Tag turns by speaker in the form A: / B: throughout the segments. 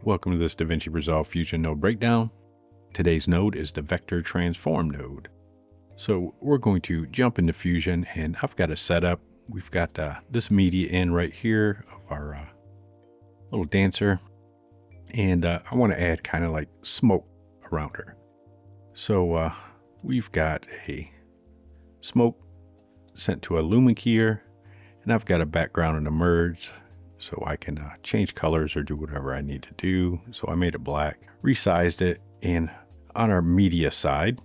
A: Welcome to this DaVinci Resolve Fusion node breakdown. Today's node is the Vector Transform node. So we're going to jump into Fusion, and I've got a setup. We've got this media in right here of our little dancer, and I want to add kind of like smoke around her. So we've got a smoke sent to a lumen keyer, and I've got a background and a merge, so I can change colors or do whatever I need to do. So I made it black, resized it, and on our media side,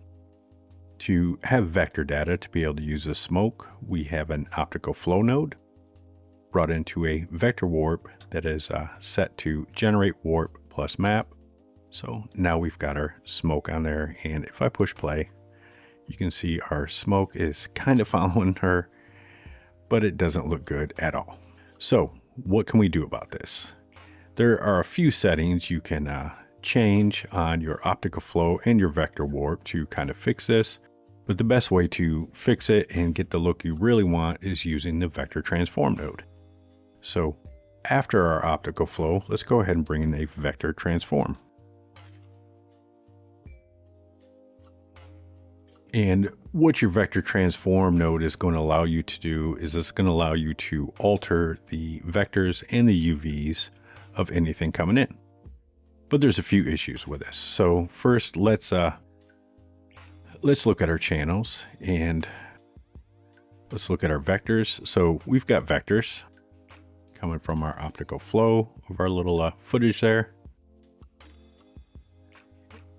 A: to have vector data to be able to use the smoke, we have an optical flow node brought into a vector warp that is set to generate warp plus map. So now we've got our smoke on there, and if I push play, you can see our smoke is kind of following her, but it doesn't look good at all. So what can we do about this? There are a few settings you can change on your optical flow and your vector warp to kind of fix this, but the best way to fix it and get the look you really want is using the vector transform node. So after our optical flow, let's go ahead and bring in a vector transform. And what your vector transform node is going to allow you to do is it's going to allow you to alter the vectors and the UVs of anything coming in. But there's a few issues with this. So first, let's look at our channels and let's look at our vectors. So we've got vectors coming from our optical flow of our little footage there.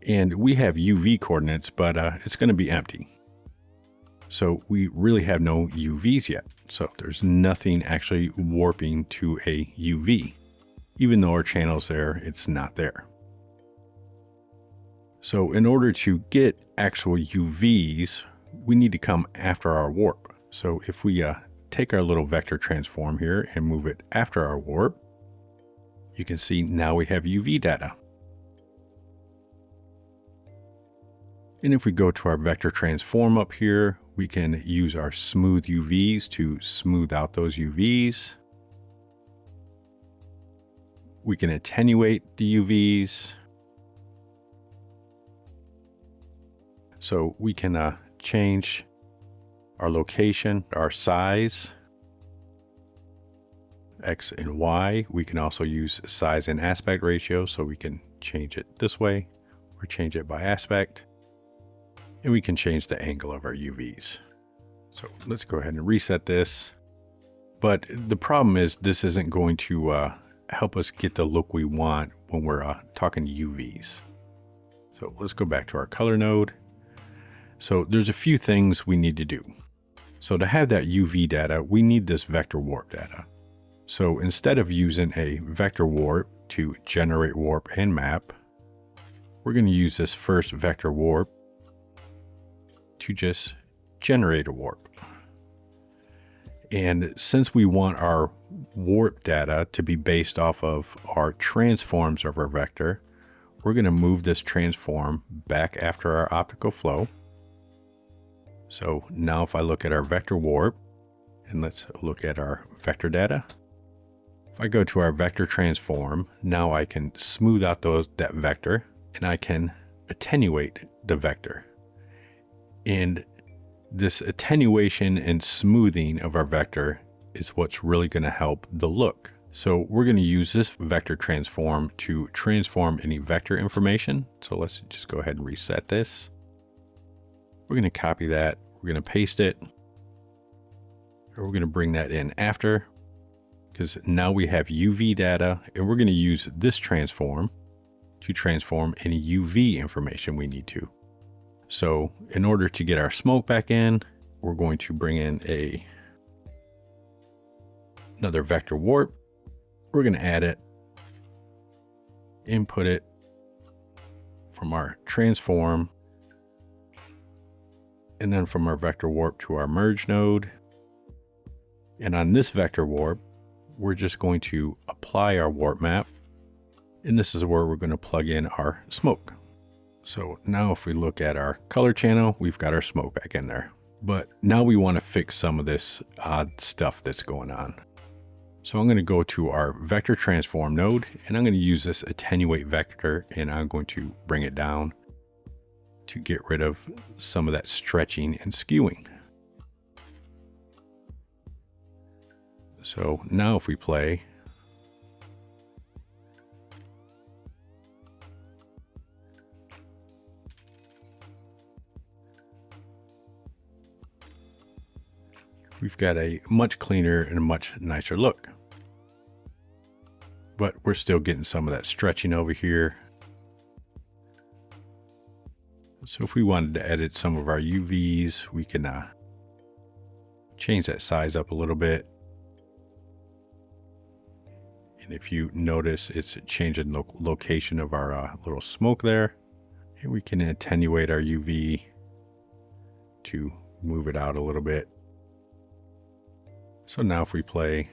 A: And we have UV coordinates, but it's going to be empty. So we really have no UVs yet. So there's nothing actually warping to a UV. Even though our channel's there, it's not there. So in order to get actual UVs, we need to come after our warp. So if we take our little vector transform here and move it after our warp, you can see now we have UV data. And if we go to our vector transform up here, we can use our smooth UVs to smooth out those UVs. We can attenuate the UVs. So we can change our location, our size, X and Y. We can also use size and aspect ratio, so we can change it this way or change it by aspect. And we can change the angle of our UVs. So let's go ahead and reset this. But the problem is this isn't going to help us get the look we want when we're talking UVs. So let's go back to our color node. So there's a few things we need to do. So to have that UV data, we need this vector warp data. So instead of using a vector warp to generate warp and map, we're going to use this first vector warp to just generate a warp. And since we want our warp data to be based off of our transforms of our vector, we're going to move this transform back after our optical flow. So now if I look at our vector warp, and let's look at our vector data. If I go to our vector transform, now I can smooth out that vector, and I can attenuate the vector. And this attenuation and smoothing of our vector is what's really going to help the look. So we're going to use this vector transform to transform any vector information. So let's just go ahead and reset this. We're going to copy that. We're going to paste it. Or we're going to bring that in after, because now we have UV data, and we're going to use this transform to transform any UV information we need to. So in order to get our smoke back in, we're going to bring in another vector warp. We're going to add it, input it from our transform, and then from our vector warp to our merge node. And on this vector warp, we're just going to apply our warp map. And this is where we're going to plug in our smoke. So now if we look at our color channel, we've got our smoke back in there. But now we want to fix some of this odd stuff that's going on. So I'm going to go to our vector transform node, and I'm going to use this attenuate vector, and I'm going to bring it down to get rid of some of that stretching and skewing. So now if we play, we've got a much cleaner and a much nicer look. But we're still getting some of that stretching over here. So if we wanted to edit some of our UVs, we can change that size up a little bit. And if you notice, it's changing the location of our little smoke there. And we can attenuate our UV to move it out a little bit. So now if we play,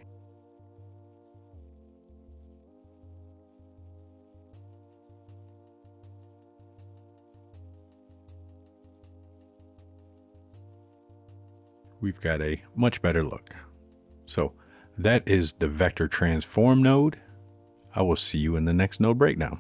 A: we've got a much better look. So that is the vector transform node. I will see you in the next node breakdown.